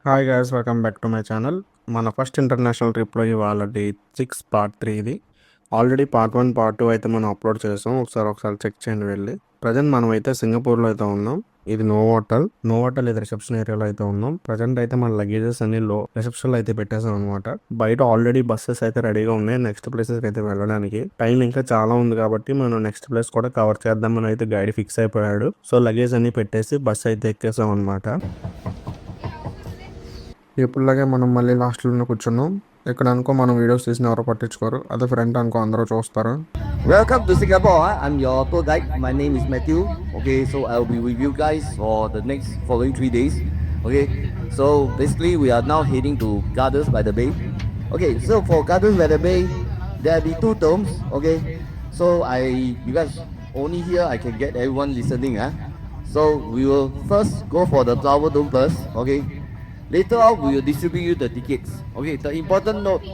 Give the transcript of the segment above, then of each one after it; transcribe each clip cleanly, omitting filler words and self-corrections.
Hi guys, welcome back to my channel. మన first international ట్రిప్లో ఇవాళ డే 6 పార్ట్ 3 ఇది. ఆల్రెడీ పార్ట్ 1 పార్ట్ 2 అయితే మనం అప్లోడ్ చేసాం. ఒకసారి చెక్ చేయండి వెళ్ళి. ప్రజెంట్ మనం అయితే సింగపూర్లో అయితే ఉన్నాం. ఇది నో హోటల్ ఇది రిసెప్షన్ ఏరియాలో అయితే ఉన్నాం. ప్రజెంట్ అయితే మన లగేజెస్ అన్ని రిసెప్షన్లో అయితే పెట్టేసాం అనమాట. బయట ఆల్రెడీ బస్సెస్ అయితే రెడీగా ఉన్నాయి నెక్స్ట్ ప్లేసెస్ అయితే వెళ్ళడానికి. టైం ఇంకా చాలా ఉంది కాబట్టి మనం నెక్స్ట్ ప్లేస్ కూడా కవర్ చేద్దామని అయితే గైడ్ ఫిక్స్ అయిపోయాడు. సో లగేజ్ అన్ని పెట్టేసి బస్ అయితే ఎక్కేసాం అనమాట. ఎప్పుడులాగే మనం మళ్ళీ లాస్ట్లో కూర్చున్నాం. ఇక్కడ అనుకో మనం వీడియోస్ తీసిన ఎవరో పట్టించుకోరు, అదే ఫ్రంట్ అనుకో అందరూ చూస్తారు. Welcome to Singapore. I'm your tour guide. My name is Matthew. Okay, so I'll be with you guys for the next following 3 days. Okay, so basically we are now heading to Gardens by the Bay. Okay, so for Gardens by the Bay, there'll be 2 terms. Okay, so you guys only here I can get everyone listening. So we will first go for the Flower Dome first. Okay, later on we will distribute you the tickets. Okay, the important note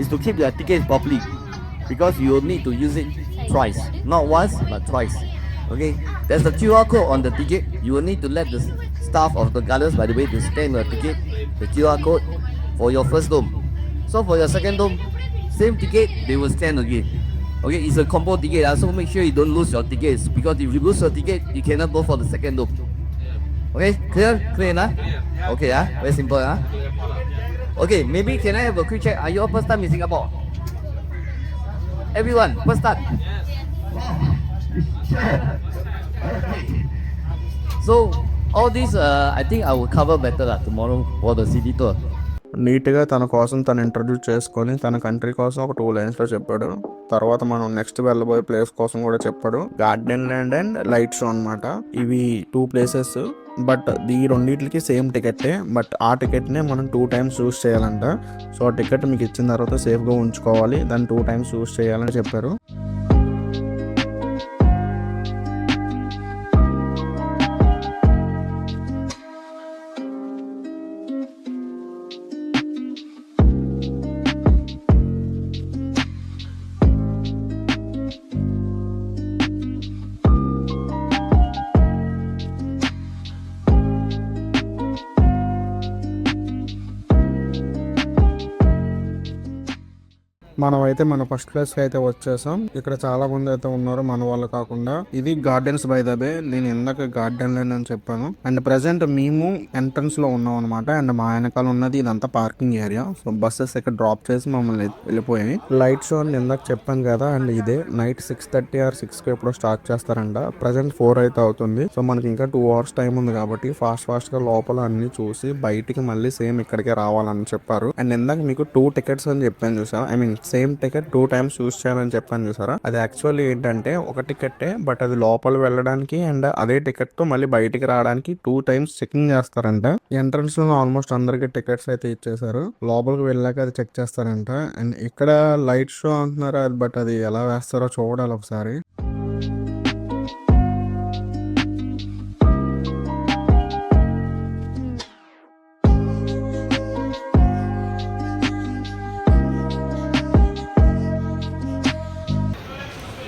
is to keep your tickets properly, because you will need to use it twice, not once but twice. Okay, there's a QR code on the ticket. You will need to let the staff of the Gardens by the Bay to scan your ticket, the QR code for your first dome. So for your second dome, same ticket they will scan again. Okay, it's a combo ticket, so make sure you don't lose your tickets, because if you lose your ticket you cannot go for the second dome. Okay, clear nah? Okay, very simple. Okay, maybe can I have a quick check? Are you all first time in Singapore? Everyone, first start. So all these, I think I will cover better tomorrow for the city tour. నీట్గా తన కోసం తను introduce చేసుకొని తన country కోసం ఒక 2 లైన్స్లో చెప్పాడు. తర్వాత మనం నెక్స్ట్ వెళ్ళబోయే ప్లేస్ కోసం కూడా చెప్పాడు. Garden land and light show అనమాట. ఇవి 2 ప్లేసెస్, బట్ ఈ రెండింటికి సేమ్ టికెట్టే. బట్ ఆ టికెట్నే మనం 2 టైమ్స్ యూస్ చేయాలంట. సో ఆ టికెట్ మీకు ఇచ్చిన తర్వాత సేఫ్గా ఉంచుకోవాలి, దాన్ని 2 టైమ్స్ యూస్ చేయాలని చెప్పారు. మనం అయితే మన ఫస్ట్ ప్లేస్ కి అయితే వచ్చేసాం. ఇక్కడ చాలా మంది అయితే ఉన్నారు మన వాళ్ళు కాకుండా. ఇది గార్డెన్స్ బై ద బే. నేను ఇందాక గార్డెన్ లైన్ అని చెప్పాను. అండ్ ప్రెసెంట్ మేము ఎంట్రన్స్ లో ఉన్నాం అనమాట. అండ్ మా వెనకాల ఉన్నది ఇదంతా పార్కింగ్ ఏరియా. సో బస్సెస్ ఇక్కడ డ్రాప్ చేసి మమ్మల్ని వెళ్ళిపోయాయి. లైట్ షో అని ఇందాక చెప్పాను కదా, అండ్ ఇదే నైట్ 6:30 or 6 ఎప్పుడో స్టార్ట్ చేస్తారంట. ప్రెసెంట్ 4 అయితే అవుతుంది. సో మనకి ఇంకా 2 hours టైం ఉంది కాబట్టి ఫాస్ట్ గా లోపల అన్ని చూసి బయటికి మళ్ళీ సేమ్ ఇక్కడికే రావాలని చెప్పారు. అండ్ ఇందాక మీకు 2 టికెట్స్ అని చెప్పాను చూసారా, I mean same ticket 2 times use చేయాలని చెప్పాను చూసారా. అది యాక్చువల్లీ ఏంటంటే ఒక టికెటే, బట్ అది లోపల వెళ్ళడానికి అండ్ అదే టికెట్ తో మళ్ళీ బయటికి రావడానికి 2 టైమ్స్ చెకింగ్ చేస్తారంట. ఎంట్రన్స్ లో ఆల్మోస్ట్ అందరికి టికెట్స్ అయితే ఇచ్చేసారు. లోపలికి వెళ్ళాక అది చెక్ చేస్తారంట. అండ్ ఇక్కడ లైట్ షో అంటున్నారు, బట్ అది ఎలా వేస్తారో చూడాలి ఒకసారి.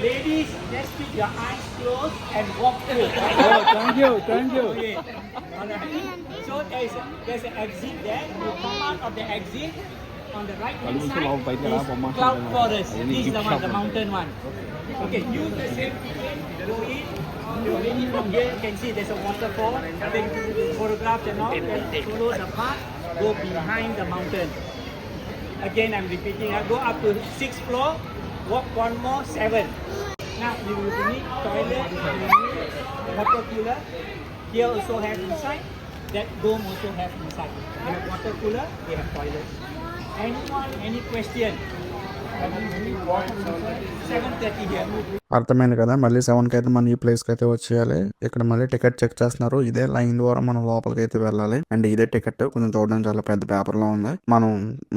Ladies, let's keep your eyes closed and walk through. Thank you. Okay. Alright. So there's an exit there. You come out of the exit. On the right hand side is Cloud Forest. This is the one, the mountain one. Okay, use the same ticket. Go in. Already from here you can see there's a waterfall. Then photograph and all. Then follow the path. Go behind the mountain. Again, I'm repeating. I go up to 6th floor. Walk one more, 7. Now you will need toilet, you will need water cooler. Here also have inside. That dome also have inside. They have water cooler, they have toilet. Anyone, any question? 7:30 here. అర్థమైంది కదా. మళ్ళీ 7కి అయితే మనం ఈ ప్లేస్కి అయితే వచ్చేయాలి. ఇక్కడ మళ్ళీ టికెట్ చెక్ చేస్తున్నారు. ఇదే లైన్ ద్వారా మనం లోపలికి అయితే వెళ్ళాలి. అండ్ ఇదే టికెట్ కొంచెం చూడడానికి చాలా పెద్ద పేపర్ లో ఉంది. మనం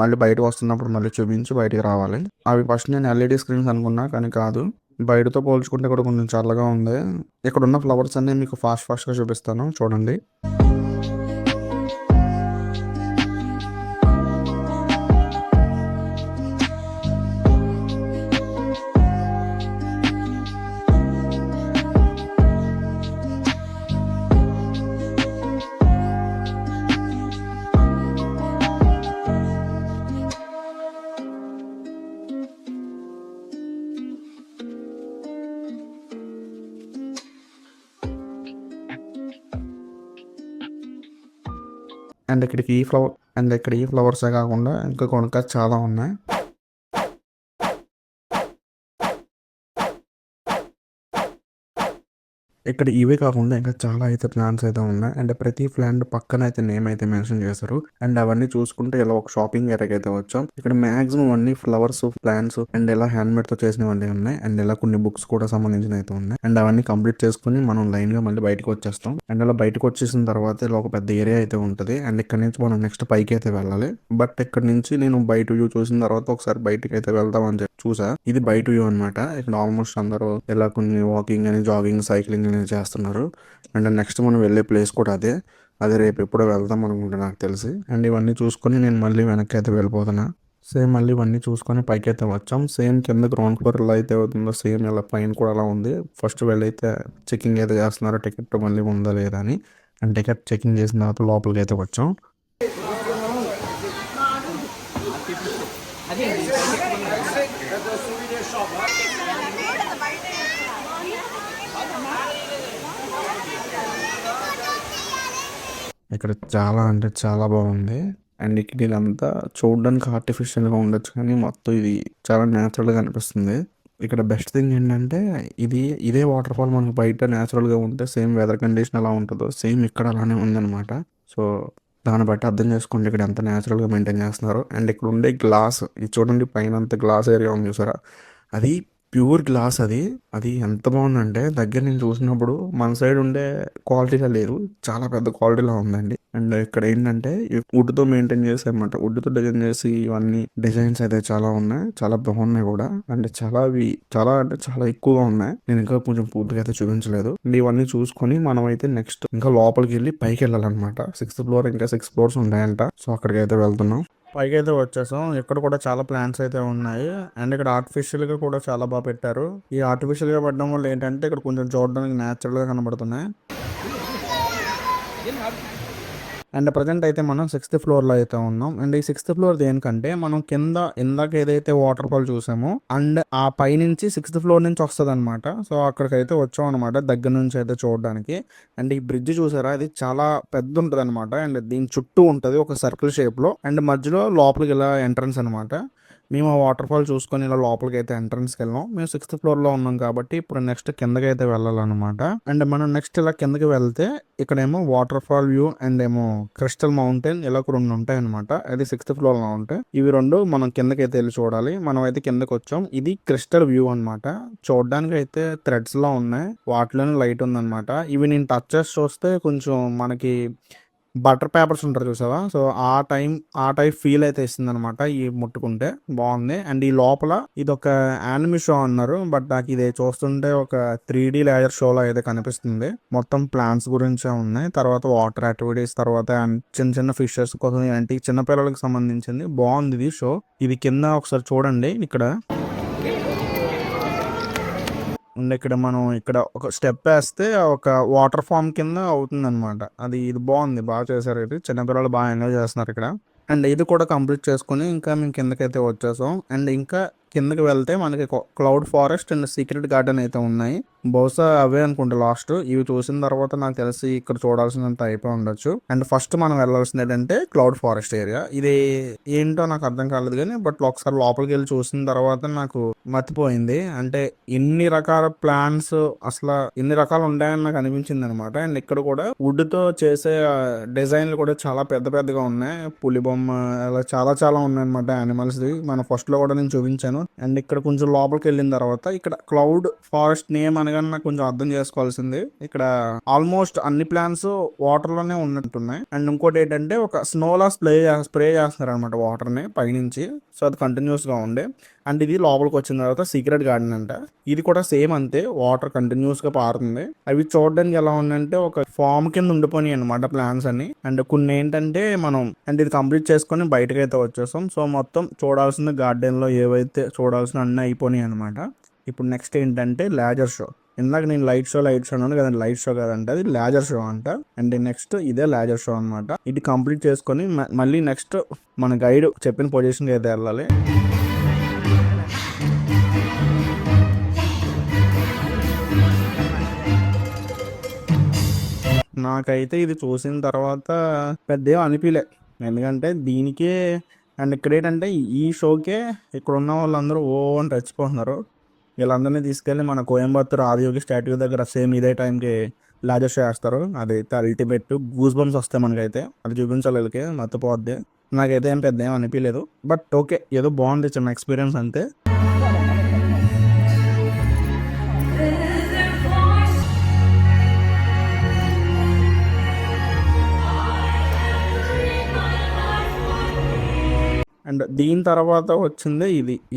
మళ్ళీ బయటకు వస్తున్నప్పుడు మళ్ళీ చూపించి బయటికి రావాలి. అవి ఫస్ట్ నేను ఎల్ఈడి స్క్రీన్స్ అనుకున్నా, కానీ కాదు. బయటతో పోల్చుకుంటే కూడా కొంచెం చల్లగా ఉంది. ఇక్కడ ఉన్న ఫ్లవర్స్ అన్ని మీకు ఫాస్ట్ గా చూపిస్తాను, చూడండి. అండ్ ఇక్కడ ఈ ఫ్లవర్సే కాకుండా ఇంకా కొనుక్క చాలా ఉన్నాయి. ఇక్కడ ఇవే కాకుండా ఇంకా చాలా అయితే ప్లాన్స్ అయితే ఉన్నాయి. అండ్ ప్రతి ప్లాంట్ పక్కన అయితే నేమ్ అయితే మెన్షన్ చేశారు. అండ్ అవన్నీ చూసుకుంటే ఇలా ఒక షాపింగ్ ఏరియాకి అయితే వచ్చాం. ఇక్కడ మాక్సిమం అన్ని ఫ్లవర్స్, ప్లాంట్స్ అండ్ ఇలా హ్యాండ్ మేడ్ తో చేసినవన్నీ ఉన్నాయి. అండ్ ఇలా కొన్ని బుక్స్ కూడా సంబంధించిన అయితే ఉన్నాయి. అండ్ అవన్నీ కంప్లీట్ చేసుకుని మనం లైన్ గా మళ్ళీ బయటకు వచ్చేస్తాం. అండ్ అలా బయటకు వచ్చేసిన తర్వాత ఇలా ఒక పెద్ద ఏరియా అయితే ఉంటుంది. అండ్ ఇక్కడ నుంచి మనం నెక్స్ట్ పైకి అయితే వెళ్ళాలి. బట్ ఇక్కడ నుంచి నేను బయట వ్యూ చూసిన తర్వాత ఒకసారి బయటకి అయితే వెళ్దాం అని చెప్పి చూసా. ఇది బయట వ్యూ అనమాట. ఇక్కడ ఆల్మోస్ట్ అందరూ ఇలా కొన్ని వాకింగ్ అని, జాగింగ్, సైక్లింగ్ చేస్తున్నారు. అండ్ నెక్స్ట్ మనం వెళ్ళే ప్లేస్ కూడా అదే రేపు ఎప్పుడో వెళ్దాం అనుకుంటా నాకు తెలిసి. అండ్ ఇవన్నీ చూసుకొని నేను మళ్ళీ వెనక్కి అయితే వెళ్ళిపోతున్నా. సేమ్ మళ్ళీ ఇవన్నీ చూసుకొని పైకి అయితే వచ్చాం. సేమ్ కింద గ్రౌండ్ ఫ్లోర్ ఎలా అయితే అవుతుందో సేమ్ ఇలా పైన కూడా అలా ఉంది. ఫస్ట్ వెళ్ళైతే చెకింగ్ అయితే చేస్తున్నారు, టికెట్ మళ్ళీ ఉందా లేదా అని. అండ్ టికెట్ చెకింగ్ చేసిన తర్వాత లోపలికి అయితే వచ్చాం. ఇక్కడ చాలా అంటే చాలా బాగుంది. అండ్ ఇక్కడ ఇదంతా చూడడానికి ఆర్టిఫిషియల్గా ఉండొచ్చు కానీ మొత్తం ఇది చాలా న్యాచురల్గా అనిపిస్తుంది. ఇక్కడ బెస్ట్ థింగ్ ఏంటంటే ఇదే వాటర్ ఫాల్ మనకు బయట న్యాచురల్గా ఉంటే సేమ్ వెదర్ కండిషన్ ఎలా ఉంటుందో సేమ్ ఇక్కడ అలానే ఉందన్నమాట. సో దాన్ని బట్టి అర్థం చేసుకోండి ఇక్కడ ఎంత న్యాచురల్గా మెయింటైన్ చేస్తున్నారు. అండ్ ఇక్కడ ఉండే గ్లాస్ ఇది చూడండి, పైన అంత గ్లాస్ ఏరియా ఉంది చూసారా, అది ప్యూర్ గ్లాస్. అది ఎంత బాగుందంటే దగ్గర నేను చూసినప్పుడు మన సైడ్ ఉండే క్వాలిటీగా లేదు, చాలా పెద్ద క్వాలిటీలో ఉందండి. అండ్ ఇక్కడ ఏంటంటే వుడ్తో మెయింటైన్ చేసి అనమాట, వుడ్తో డిజైన్ చేసి ఇవన్నీ డిజైన్స్ అయితే చాలా ఉన్నాయి, చాలా బాగున్నాయి కూడా. అండ్ చాలా అంటే చాలా ఎక్కువగా ఉన్నాయి. నేను ఇంకా కొంచెం పూర్తిగా అయితే చూపించలేదు. అండ్ ఇవన్నీ చూసుకొని మనం అయితే నెక్స్ట్ ఇంకా లోపలికి వెళ్ళి పైకి వెళ్ళాలన్నమాట. 6th ఫ్లోర్ ఇంకా 6 ఫ్లోర్స్ ఉంటాయంట. సో అక్కడికి అయితే వెళ్తున్నాం. పైకి అయితే వచ్చేసాం. ఇక్కడ కూడా చాలా ప్లాంట్స్ అయితే ఉన్నాయి. అండ్ ఇక్కడ ఆర్టిఫిషియల్ గా కూడా చాలా బాగా పెట్టారు. ఈ ఆర్టిఫిషియల్ గా పెట్టడం వల్ల ఏంటంటే ఇక్కడ కొంచెం చూడడానికి న్యాచురల్ గా కనబడుతున్నాయి. అండ్ ప్రజెంట్ అయితే మనం 6th ఫ్లోర్లో అయితే ఉన్నాం. అండ్ ఈ 6th ఫ్లోర్ దేనికంటే మనం కింద ఇందాక ఏదైతే వాటర్ ఫాల్ చూసామో అండ్ ఆ పై నుంచి 6th ఫ్లోర్ నుంచి వస్తుంది అనమాట. సో అక్కడికి అయితే వచ్చాం అనమాట దగ్గర నుంచి అయితే చూడడానికి. అండ్ ఈ బ్రిడ్జ్ చూసారా, ఇది చాలా పెద్ద ఉంటుంది అనమాట. అండ్ దీని చుట్టూ ఉంటుంది ఒక సర్కిల్ షేప్ లో. అండ్ మధ్యలో లోపలికి ఇలా ఎంట్రన్స్ అనమాట. మేము ఆ వాటర్ ఫాల్ చూసుకొని ఇలా లోపలికి అయితే ఎంట్రన్స్కి వెళ్ళాం. మేము 6th ఫ్లోర్లో ఉన్నాం కాబట్టి ఇప్పుడు నెక్స్ట్ కిందకి అయితే వెళ్ళాలన్నమాట. అండ్ మనం నెక్స్ట్ ఇలా కిందకి వెళ్తే ఇక్కడేమో వాటర్ ఫాల్ వ్యూ అండ్ ఏమో క్రిస్టల్ మౌంటైన్ ఇలా రెండు ఉంటాయి అనమాట. అది 6th ఫ్లోర్లో ఉంటాయి. ఇవి రెండు మనం కిందకి అయితే వెళ్ళి చూడాలి. మనం అయితే కిందకి వచ్చాం. ఇది క్రిస్టల్ వ్యూ అనమాట. చూడడానికి అయితే థ్రెడ్స్ లా ఉన్నాయి, వాటిలోనే లైట్ ఉందన్నమాట. ఇవి నేను టచ్ చేసి చూస్తే కొంచెం మనకి బటర్ పేపర్స్ ఉంటారు చూసావా, సో ఆ టైప్ ఫీల్ అయితే ఇస్తుంది అనమాట. ఈ ముట్టుకుంటే బాగుంది. అండ్ ఈ లోపల ఇది ఒక యానిమే షో అన్నారు, బట్ నాకు ఇది చూస్తుంటే ఒక 3D లేజర్ షోలో అయితే కనిపిస్తుంది. మొత్తం ప్లాంట్స్ గురించే ఉన్నాయి, తర్వాత వాటర్ యాక్టివిటీస్, తర్వాత చిన్న చిన్న ఫిషెస్ కోసం అంటే చిన్న పిల్లలకు సంబంధించింది. బాగుంది ఇది షో. ఇది కింద ఒకసారి చూడండి. ఇక్కడ మనం ఒక స్టెప్ వేస్తే ఒక వాటర్ ఫామ్ కింద అవుతుంది అనమాట. ఇది బాగుంది, బాగా చేశారు. ఇది చిన్నపిల్లలు బాగా ఎంజాయ్ చేస్తున్నారు ఇక్కడ. అండ్ ఇది కూడా కంప్లీట్ చేసుకుని ఇంకా మేము కిందకైతే వచ్చేసాం. అండ్ ఇంకా కిందకి వెళ్తే మనకి cloud forest and secret garden అయితే ఉన్నాయి. బహుశా అవే అనుకుంటా లాస్ట్. ఇవి చూసిన తర్వాత నాకు తెలిసి ఇక్కడ చూడాల్సినంత అయిపోయి ఉండొచ్చు. అండ్ ఫస్ట్ మనం వెళ్ళాల్సింది ఏంటంటే క్లౌడ్ ఫారెస్ట్ ఏరియా. ఇది ఏంటో నాకు అర్థం కాలేదు కానీ బట్ ఒకసారి లోపలికి వెళ్ళి చూసిన తర్వాత నాకు మర్చిపోయింది. అంటే ఇన్ని రకాల ప్లాంట్స్ అసలు ఇన్ని రకాలు ఉంటాయని నాకు అనిపించింది అనమాట. అండ్ ఇక్కడ కూడా వుడ్ తో చేసే డిజైన్లు కూడా చాలా పెద్ద పెద్దగా ఉన్నాయి. పులి బొమ్మ అలా చాలా చాలా ఉన్నాయి అనమాట యానిమల్స్. మన ఫస్ట్ లో కూడా నేను చూపించాను. అండ్ ఇక్కడ కొంచెం లోపలికి వెళ్ళిన తర్వాత ఇక్కడ క్లౌడ్ ఫారెస్ట్ నేమ్ అనగానే నాకు కొంచెం అర్థం చేసుకోవాల్సింది. ఇక్కడ ఆల్మోస్ట్ అన్ని ప్లాంట్స్ వాటర్ లోనే ఉన్నట్టున్నాయి. అండ్ ఇంకోటి ఏంటంటే ఒక స్నోలా స్ప్రే చేస్తున్నారు అనమాట వాటర్ ని పైనుంచి. సో అది కంటిన్యూస్ గా ఉండే. అండ్ ఇది లోపలికి వచ్చిన తర్వాత సీక్రెట్ గార్డెన్ అంట. ఇది కూడా సేమ్ అంతే, వాటర్ కంటిన్యూస్ గా పారుతుంది. అవి చూడడానికి ఎలా ఉందంటే ఒక ఫామ్ కింద ఉండిపోయినాయి అనమాట ప్లాంట్స్ అని. అండ్ కొన్ని ఏంటంటే అండ్ ఇది కంప్లీట్ చేసుకొని బయటకు అయితే వచ్చేసాం. సో మొత్తం చూడాల్సిన గార్డెన్ లో ఏవైతే చూడాల్సిన అన్ని అయిపోయినాయి అనమాట. ఇప్పుడు నెక్స్ట్ ఏంటంటే లేజర్ షో. ఇందాక నేను లైట్ షో అన్నాను కదండి, లైట్ షో కదంటే అది లేజర్ షో అంట. అండ్ నెక్స్ట్ ఇదే లేజర్ షో అనమాట. ఇది కంప్లీట్ చేసుకొని మళ్ళీ నెక్స్ట్ మన గైడ్ చెప్పిన పొజిషన్కి అయితే వెళ్ళాలి. నాకైతే ఇది చూసిన తర్వాత పెద్దేం అనిపిలే. ఎందుకంటే దీనికే అండ్ ఇక్కడేంటంటే ఈ షోకే ఇక్కడున్న వాళ్ళందరూ ఓ అని రెచ్చిపోతున్నారు. వీళ్ళందరినీ తీసుకెళ్ళి మన కోయంబత్తూర్ ఆదియోగి స్టాట్యూ దగ్గర సేమ్ ఇదే టైంకి లాజర్ షో వేస్తారు. అదైతే అల్టిమేట్ గూస్ బంప్స్ వస్తాయి మనకైతే. అది చూపించాలి వీళ్ళకి, మర్చిపోద్ది. నాకైతే ఏం పెద్ద ఏం అనిపించలేదు. బట్ ఓకే, ఏదో బాగుంది, చిన్న ఎక్స్పీరియన్స్ అంతే. అండ్ దీని తర్వాత వచ్చిందే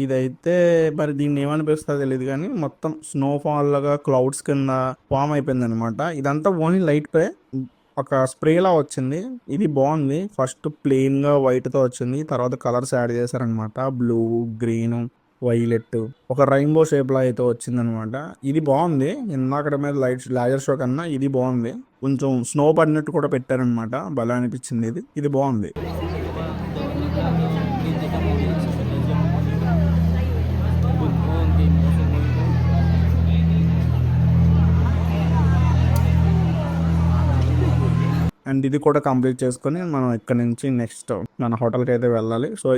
ఇదైతే మరి దీన్ని ఏమనిపిస్తుందో తెలియదు కానీ మొత్తం స్నోఫాల్ లాగా క్లౌడ్స్ కింద ఫామ్ అయిపోయింది అనమాట. ఇదంతా ఓన్లీ లైట్ పే ఒక స్ప్రేలా వచ్చింది. ఇది బాగుంది. ఫస్ట్ ప్లెయిన్ గా వైట్ తో వచ్చింది, తర్వాత కలర్స్ యాడ్ చేశారనమాట. బ్లూ, గ్రీన్, వైలెట్, ఒక రెయిన్బో షేప్ లా అయితే వచ్చింది అనమాట. ఇది బాగుంది. ఇందాక మీద లాజర్ షో కన్నా ఇది బాగుంది. కొంచెం స్నో పడినట్టు కూడా పెట్టారనమాట. భలే అనిపించింది. ఇది బాగుంది. అండ్ ఇది కూడా కంప్లీట్ చేసుకొని మనం ఇక్కడ నుంచి నెక్స్ట్ మన హోటల్కి అయితే వెళ్ళాలి. సో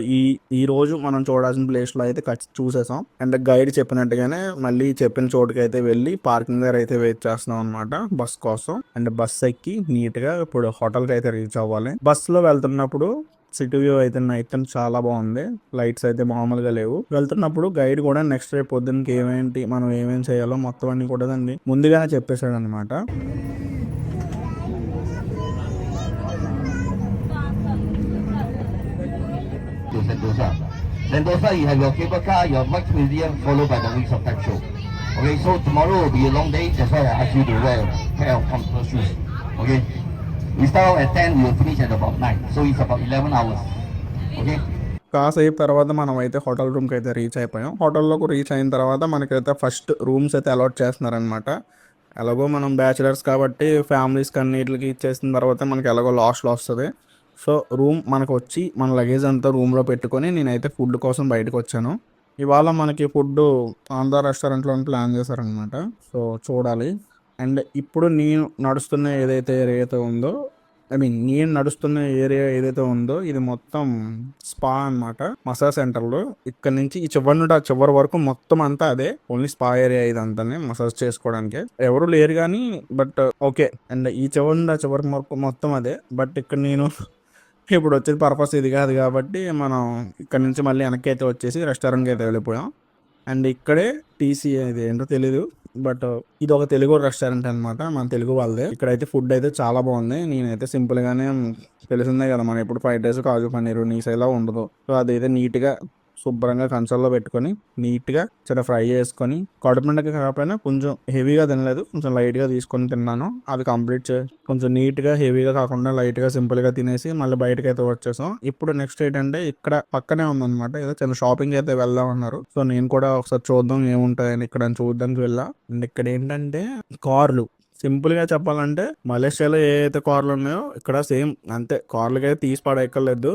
ఈ రోజు మనం చూడాల్సిన ప్లేస్లో అయితే చూసేసాం. అండ్ గైడ్ చెప్పినట్టుగానే మళ్ళీ చెప్పిన చోటుకి అయితే వెళ్ళి పార్కింగ్ దగ్గర అయితే వెయిట్ చేస్తున్నాం అనమాట బస్ కోసం. అండ్ బస్ ఎక్కి నీట్గా ఇప్పుడు హోటల్కి అయితే రీచ్ అవ్వాలి. బస్సులో వెళ్తున్నప్పుడు సిటీ వ్యూ అయితే నైట్ టైం చాలా బాగుంది. లైట్స్ అయితే మామూలుగా లేవు. వెళ్తున్నప్పుడు గైడ్ కూడా నెక్స్ట్ డే పొద్దున్నకి మనం ఏమేం చేయాలో మొత్తం అన్ని కూడా దాన్ని ముందుగానే చెప్పేశాడు అనమాట. Sentosa, you have your cable car, your Max Museum, followed by the Wings of Time show. Okay, so tomorrow will be a long day. That's why I ask you to wear a pair of comfortable shoes. Okay, we start out at 10, we will finish at about 9. So it's about 11 hours. Okay. కాసేపు తర్వాత మనం అయితే hotel రూమ్కి అయితే reach అయిపోయాం. హోటల్లోకి reach అయిన తర్వాత మనకైతే ఫస్ట్ రూమ్స్ అయితే అలాట్ చేస్తున్నారనమాట. ఎలాగో మనం బ్యాచిలర్స్ కాబట్టి ఫ్యామిలీస్ కన్నిటికి ఇచ్చేసిన తర్వాత మనకి ఎలాగో లాస్ట్లో వస్తుంది. సో రూమ్ మనకు వచ్చి మన లగేజ్ అంతా రూమ్లో పెట్టుకొని నేనైతే ఫుడ్ కోసం బయటకు వచ్చాను. ఇవాళ మనకి ఫుడ్ ఆంధ్ర రెస్టారెంట్లో ప్లాన్ చేశారనమాట. సో చూడాలి. అండ్ ఇప్పుడు నేను నడుస్తున్న ఏరియా ఏదైతే ఉందో ఇది మొత్తం స్పా అన్నమాట, మసాజ్ సెంటర్లో. ఇక్కడ నుంచి ఈ చివరి నుండి ఆ చివరి వరకు మొత్తం అంతా అదే, ఓన్లీ స్పా ఏరియా ఇదంతానే మసాజ్ చేసుకోవడానికి. ఎవరు లేరు కానీ బట్ ఓకే. అండ్ ఈ చివరి నుండి ఆ చివరి వరకు మొత్తం అదే. బట్ ఇక్కడ నేను ఇప్పుడు వచ్చేది పర్పస్ ఇది కాదు కాబట్టి మనం ఇక్కడ నుంచి మళ్ళీ వెనక్కి అయితే వచ్చేసి రెస్టారెంట్కి అయితే వెళ్ళిపోయాం. అండ్ ఇక్కడే టీసీ ఇది ఏంటో తెలీదు, బట్ ఇది ఒక తెలుగు రెస్టారెంట్ అనమాట, మన తెలుగు వాళ్ళదే. ఇక్కడైతే ఫుడ్ అయితే చాలా బాగుంది. నేనైతే సింపుల్ గానే, తెలిసిందే కదా మనం ఎప్పుడు ఫ్రైడ్ రైస్, కాజు పన్నీరు నీసైలా ఉండదు. సో అదైతే నీట్గా శుభ్రంగా కంచంలో పెట్టుకొని నీట్గా చిన్న ఫ్రై చేసుకొని, కడుపు నిండకి కాకపోయినా కొంచెం హెవీగా తినలేదు, కొంచెం లైట్గా తీసుకొని తిన్నాను. అది కంప్లీట్ కొంచెం నీట్గా హెవీగా కాకుండా లైట్గా సింపుల్గా తినేసి మళ్ళీ బయటకు అయితే వచ్చేసాం. ఇప్పుడు నెక్స్ట్ ఏంటంటే ఇక్కడ పక్కనే ఉందన్నమాట, ఏదో చిన్న షాపింగ్ అయితే వెళ్దాం అన్నారు. సో నేను కూడా ఒకసారి చూద్దాం ఏముంటాయని ఇక్కడ చూడడానికి వెళ్ళా. అండ్ ఇక్కడ ఏంటంటే కార్లు, సింపుల్ గా చెప్పాలంటే మలేషియాలో ఏ అయితే కార్లు ఉన్నాయో ఇక్కడ సేమ్ అంతే. కార్లకి అయితే తీసి పడేయక్కర్లేదు.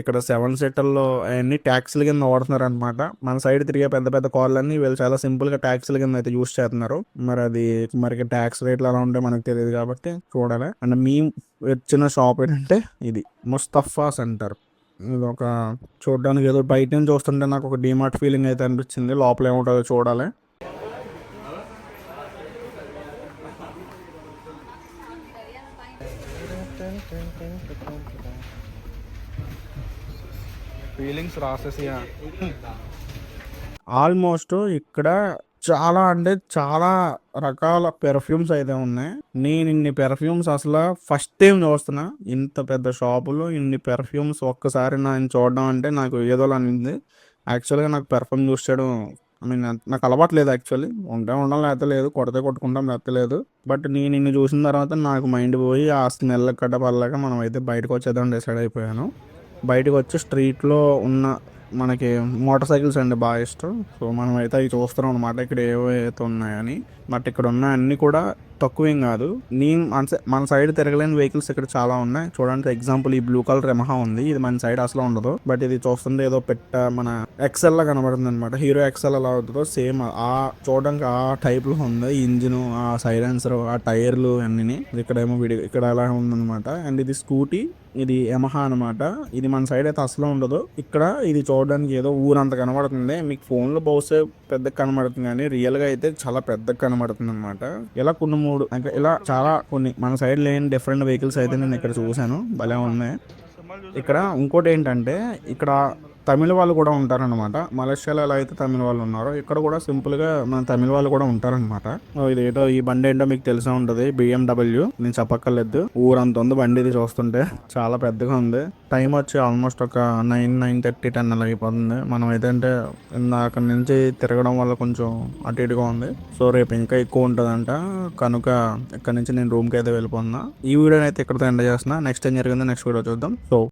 ఇక్కడ 7 సీటర్లో అవన్నీ ట్యాక్సీల కింద వాడుతున్నారు అనమాట. మన సైడ్ తిరిగే పెద్ద పెద్ద కార్లన్నీ వీళ్ళు చాలా సింపుల్ గా ట్యాక్సీల కింద అయితే యూస్ చేస్తున్నారు. మరి ట్యాక్స్ రేట్లు ఎలా ఉంటే మనకు తెలియదు కాబట్టి చూడాలి. అండ్ మేము వచ్చిన షాప్ ఏంటంటే ఇది ముస్తఫా సెంటర్. ఇది ఒక చూడడానికి ఏదో బయట నుంచి చూస్తుంటే నాకు ఒక డిమార్ట్ ఫీలింగ్ అయితే అనిపించింది. లోపల ఏముంటుందో చూడాలి. ఫీలింగ్స్ రాసేసి ఆల్మోస్ట్ ఇక్కడ చాలా అంటే చాలా రకాల పెర్ఫ్యూమ్స్ అయితే ఉన్నాయి. నేను ఇన్ని పెర్ఫ్యూమ్స్ అసలు ఫస్ట్ టైం చూస్తున్నా. ఇంత పెద్ద షాపులో ఇన్ని పెర్ఫ్యూమ్స్ ఒక్కసారి నేను చూడడం అంటే నాకు ఏదోలా అనింది. యాక్చువల్గా నాకు పెర్ఫ్యూమ్ యూస్ చేయడం నాకు అలవాట్లేదు. యాక్చువల్లీ ఉండాలి లేకపోతే లేదు, కొట్టుకుంటాం లేకపోతే లేదు. బట్ నేను ఇన్ని చూసిన తర్వాత నాకు మైండ్ పోయి ఆ స్మెల్ కట్టపడలేక మనం అయితే బయటకు వచ్చేద్దాం డిసైడ్ అయిపోయాను. బయటకు వచ్చి స్ట్రీట్లో ఉన్న మనకి మోటార్ సైకిల్స్ అండి బాగా ఇష్టం. సో మనం అయితే అవి చూస్తున్నాం అనమాట ఇక్కడ ఏవైతే ఉన్నాయని. బట్ ఇక్కడ ఉన్న అన్నీ కూడా తక్కువేం కాదు. మన సైడ్ తిరగలేని వెహికల్స్ ఇక్కడ చాలా ఉన్నాయి. చూడండి ఎగ్జాంపుల్ ఈ బ్లూ కలర్ యమహా ఉంది. ఇది మన సైడ్ అసలు ఉండదు. బట్ ఇది చూస్తుంటే ఏదో మన ఎక్సెల్ లా కనబడుతుంది అనమాట. హీరో ఎక్సెల్ ఎలా అవుతుందో సేమ్ ఆ చూడడానికి ఆ టైప్ లో ఉంది. ఇంజిన్, ఆ సైలెన్సర్, ఆ టైర్లు అన్ని. ఇక్కడేమో ఇక్కడ ఎలా ఉందన్నమాట. అండ్ ఇది స్కూటీ, ఇది యమహా అనమాట. ఇది మన సైడ్ అయితే అసలు ఉండదు. ఇక్కడ ఇది చూడడానికి ఏదో ఊరంత కనబడుతుంది. మీకు ఫోన్ లో బహుశా పెద్దగా కనబడుతుంది, కానీ రియల్ గా అయితే చాలా పెద్దగా కనబడుతుంది అనమాట. ఇలా ఇలా చాలా కొన్ని మన సైడ్ లేని డిఫరెంట్ వెహికల్స్ అయితే నేను ఇక్కడ చూశాను. భలే ఉన్నాయి. ఇక్కడ ఇంకోటి ఏంటంటే ఇక్కడ తమిళ వాళ్ళు కూడా ఉంటారనమాట. మలేషియాలో ఎలా అయితే తమిళ వాళ్ళు ఉన్నారో ఇక్కడ కూడా సింపుల్ గా మన తమిళ వాళ్ళు కూడా ఉంటారనమాట. ఇదేదో ఈ బండి ఏంటో మీకు తెలిసే ఉంటది, BMW. నేను చెప్పక్కర్లేదు, ఊరంత ఉంది బండి. ఇది చూస్తుంటే చాలా పెద్దగా ఉంది. టైం వచ్చి ఆల్మోస్ట్ ఒక 9:30, 10 అలా అయిపోతుంది. మనం అయితే అక్కడి నుంచి తిరగడం వల్ల కొంచెం అటు ఇటుగా ఉంది. సో రేపు ఇంకా ఎక్కువ ఉంటుందంట. కనుక ఇక్కడ నుంచి నేను రూమ్కి అయితే వెళ్ళిపోతున్నా. ఈ వీడియోని అయితే ఇక్కడితో ఎండ్ చేస్తున్నా. నెక్స్ట్ ఏం జరిగిందో నెక్స్ట్ వీడియో చూద్దాం. సో